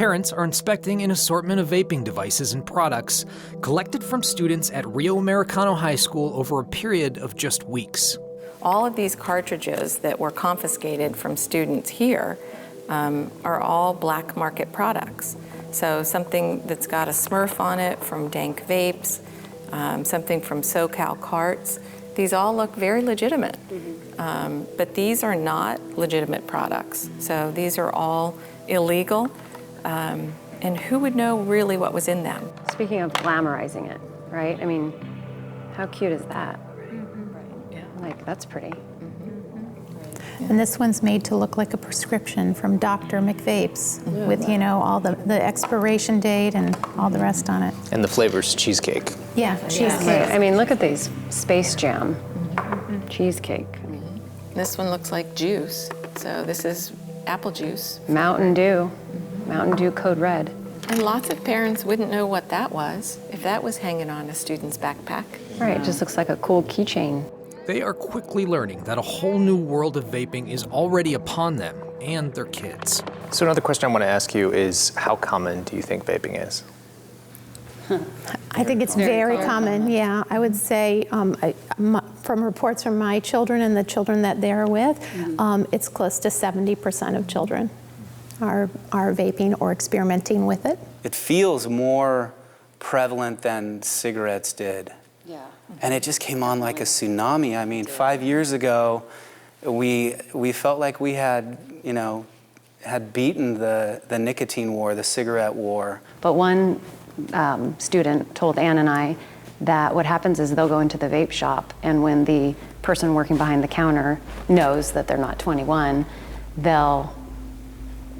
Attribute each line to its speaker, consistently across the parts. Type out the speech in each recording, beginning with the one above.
Speaker 1: Parents are inspecting an assortment of vaping devices and products collected from students at Rio Americano High School over a period of just weeks.
Speaker 2: All of these cartridges that were confiscated from students here are all black market products. So something that's got a Smurf on it from Dank Vapes, something from SoCal Carts. These all look very legitimate, but these are not legitimate products. So these are all illegal, and who would know really what was in them?
Speaker 3: Speaking of glamorizing it, right? I mean, how cute is that? Like, that's pretty.
Speaker 4: And this one's made to look like a prescription from Dr. McVapes with, you know, all the expiration date and all the rest on it.
Speaker 5: And the flavor's cheesecake.
Speaker 4: Yeah, cheesecake.
Speaker 3: Right. I mean, look at these. Space Jam. Cheesecake.
Speaker 2: This one looks like juice. So this is apple juice.
Speaker 3: Mountain Dew. Mountain Dew Code Red.
Speaker 2: And lots of parents wouldn't know what that was if that was hanging on a student's backpack.
Speaker 3: Right, it just looks like a cool keychain.
Speaker 1: They are quickly learning that a whole new world of vaping is already upon them and their kids.
Speaker 5: So another question I want to ask you is, how common do you think vaping is?
Speaker 4: I think it's very common, yeah. I would say from reports from my children and the children that they're with, it's close to 70% of children are vaping or experimenting with it.
Speaker 6: It feels more prevalent than cigarettes did.
Speaker 2: Yeah.
Speaker 6: And it just came on like a tsunami. I mean, 5 years ago, we felt like we had, you know, had beaten the nicotine war, the cigarette war.
Speaker 3: But one student told Ann and I that what happens is they'll go into the vape shop, and when the person working behind the counter knows that they're not 21, they'll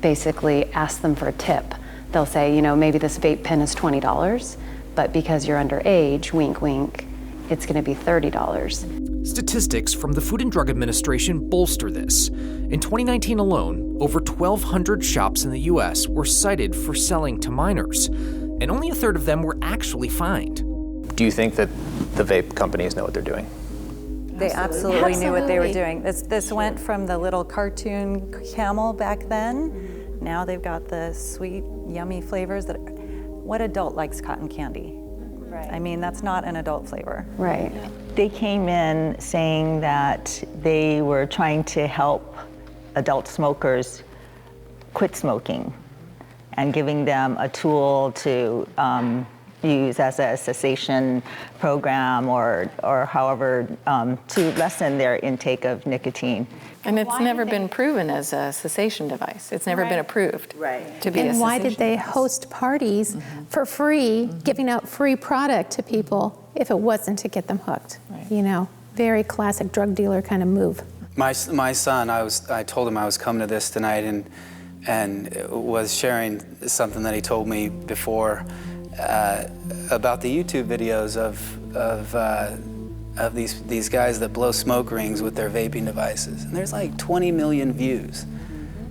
Speaker 3: basically ask them for a tip. They'll say, you know, maybe this vape pen is $20, but because you're underage, wink, wink, it's going to be $30.
Speaker 1: Statistics from the Food and Drug Administration bolster this. In 2019 alone, over 1,200 shops in the U.S. were cited for selling to minors, and only a third of them were actually fined.
Speaker 5: Do you think that the vape companies know what they're doing?
Speaker 7: They absolutely knew what they were doing. This went from the little cartoon camel back then. Now they've got the sweet, yummy flavors that. What adult likes cotton candy? Right. I mean, that's not an adult flavor.
Speaker 3: Right.
Speaker 8: They came in saying that they were trying to help adult smokers quit smoking and giving them a tool to use as a cessation program or however to lessen their intake of nicotine.
Speaker 2: And it's never been proven as a cessation device. It's never been approved to be a cessation device.
Speaker 4: And why did they host parties for free, giving out free product to people if it wasn't to get them hooked? You know, very classic drug dealer kind of move.
Speaker 6: My son, I told him I was coming to this tonight and was sharing something that he told me before about the YouTube videos of these guys that blow smoke rings with their vaping devices. And there's like 20 million views.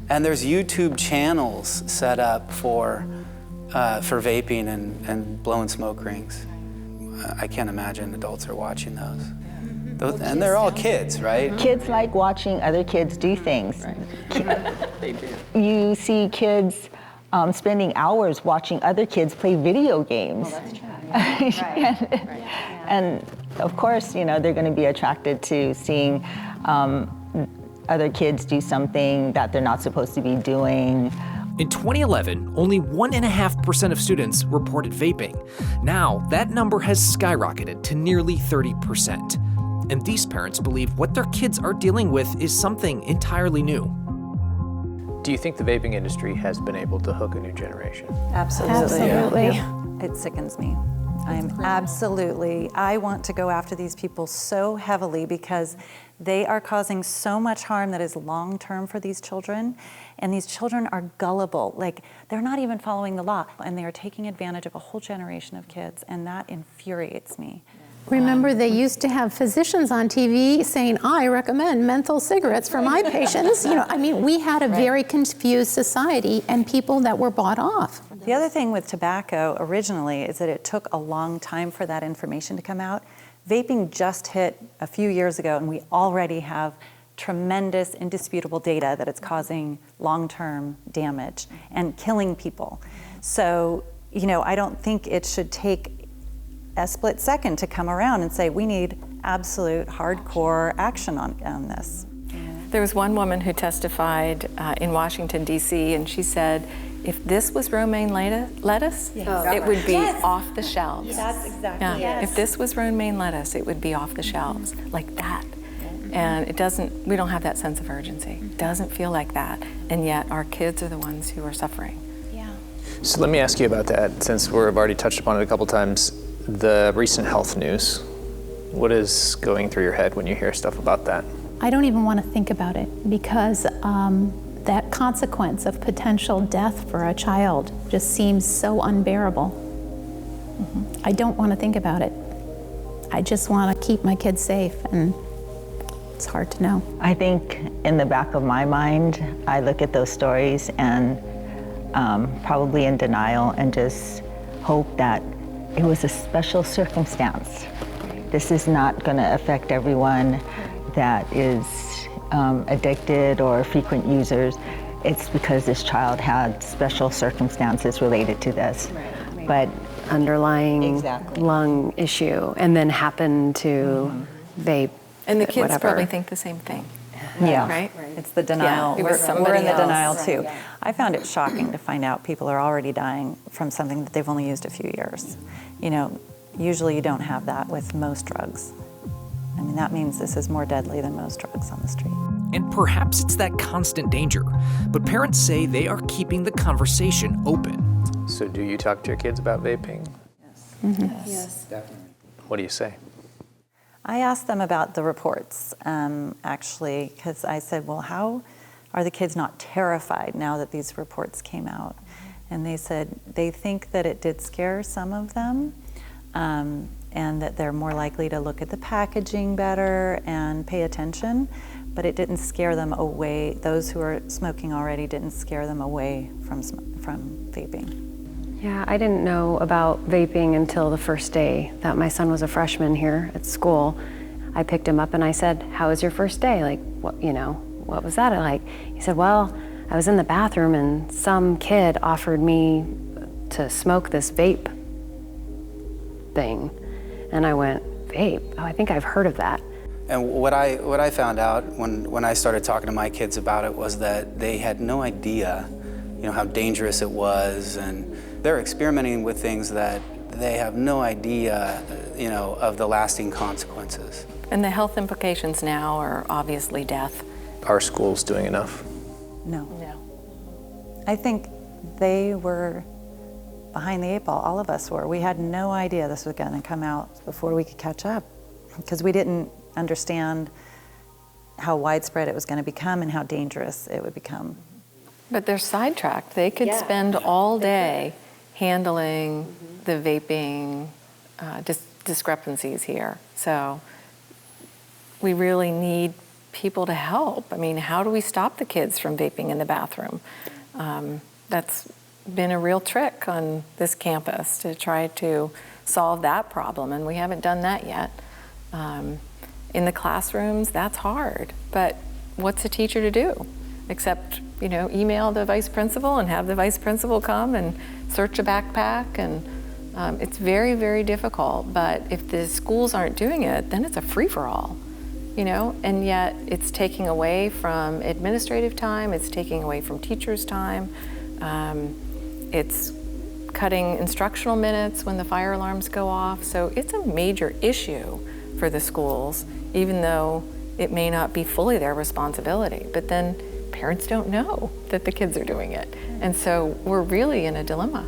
Speaker 6: And there's YouTube channels set up for vaping and blowing smoke rings. I can't imagine adults are watching those. And they're all kids, right?
Speaker 8: Kids like watching other kids do things.
Speaker 6: They do.
Speaker 8: You see kids spending hours watching other kids play video games.
Speaker 7: Well, that's true.
Speaker 8: And of course, you know, they're going to be attracted to seeing other kids do something that they're not supposed to be doing.
Speaker 1: In 2011, only 1.5% of students reported vaping. Now, that number has skyrocketed to nearly 30%. And these parents believe what their kids are dealing with is something entirely new.
Speaker 5: Do you think the vaping industry has been able to hook a new generation?
Speaker 7: Absolutely.
Speaker 4: Absolutely.
Speaker 7: It sickens me. I want to go after these people so heavily because they are causing so much harm that is long-term for these children. And these children are gullible. Like, they're not even following the law. And they are taking advantage of a whole generation of kids. And that infuriates me.
Speaker 4: Remember, they used to have physicians on TV saying, I recommend menthol cigarettes for my patients. You know, I mean, we had a very confused society and people that were bought off.
Speaker 7: The other thing with tobacco originally is that it took a long time for that information to come out. Vaping just hit a few years ago, and we already have tremendous, indisputable data that it's causing long-term damage and killing people. So, I don't think it should take a split second to come around and say, we need absolute hardcore action on this.
Speaker 2: There was one woman who testified in Washington, D.C., and she said, if this was romaine lettuce, it would be off the shelves.
Speaker 7: That's exactly
Speaker 2: it. If this was romaine lettuce, it would be off the shelves, like that. And we don't have that sense of urgency. It doesn't feel like that, and yet our kids are the ones who are suffering.
Speaker 5: So let me ask you about that, since we've already touched upon it a couple times. The recent health news, what is going through your head when you hear stuff about that?
Speaker 4: I don't even want to think about it because that consequence of potential death for a child just seems so unbearable. I don't want to think about it. I just want to keep my kids safe, and it's hard to know.
Speaker 8: I think in the back of my mind, I look at those stories and probably in denial and just hope that it was a special circumstance. This is not going to affect everyone that is addicted or frequent users. It's because this child had special circumstances related to this. But
Speaker 3: underlying lung issue, and then happened to vape.
Speaker 2: And the kids
Speaker 3: whatever.
Speaker 2: probably think the same thing.
Speaker 7: Yeah,
Speaker 2: right?
Speaker 7: It's the denial.
Speaker 2: Yeah, it was
Speaker 7: we're
Speaker 2: somebody
Speaker 7: in the
Speaker 2: else.
Speaker 7: denial too. I found it shocking to find out people are already dying from something that they've only used a few years. Usually you don't have that with most drugs. I mean, that means this is more deadly than most drugs on the street.
Speaker 1: And perhaps it's that constant danger, but parents say they are keeping the conversation open.
Speaker 5: So do you talk to your kids about vaping?
Speaker 7: Yes,
Speaker 6: Definitely.
Speaker 5: What do you say?
Speaker 7: I asked them about the reports, actually, because I said, well, how are the kids not terrified now that these reports came out? And they said they think that it did scare some of them, and that they're more likely to look at the packaging better and pay attention, but it didn't scare them away. Those who are smoking already didn't scare them away from vaping.
Speaker 3: Yeah, I didn't know about vaping until the first day that my son was a freshman here at school. I picked him up and I said, "How was your first day? Like, what was that like?" He said, "Well, I was in the bathroom and some kid offered me to smoke this vape thing." And I went, "Vape? Oh, I think I've heard of that."
Speaker 6: And what I found out when I started talking to my kids about it was that they had no idea, how dangerous it was, and they're experimenting with things that they have no idea, of the lasting consequences.
Speaker 2: And the health implications now are obviously death.
Speaker 5: Are schools doing enough?
Speaker 7: No. I think they were behind the eight ball, all of us were. We had no idea this was going to come out before we could catch up, because we didn't understand how widespread it was going to become and how dangerous it would become.
Speaker 2: But they're sidetracked. They could spend all day handling the vaping discrepancies here. So we really need people to help. I mean, how do we stop the kids from vaping in the bathroom? That's been a real trick on this campus to try to solve that problem, and we haven't done that yet. In the classrooms, that's hard, but what's a teacher to do except, email the vice principal and have the vice principal come and search a backpack, and it's very, very difficult. But if the schools aren't doing it, then it's a free-for-all, and yet it's taking away from administrative time, it's taking away from teachers' time, it's cutting instructional minutes when the fire alarms go off. So it's a major issue for the schools, even though it may not be fully their responsibility. But then parents don't know that the kids are doing it. And so we're really in a dilemma.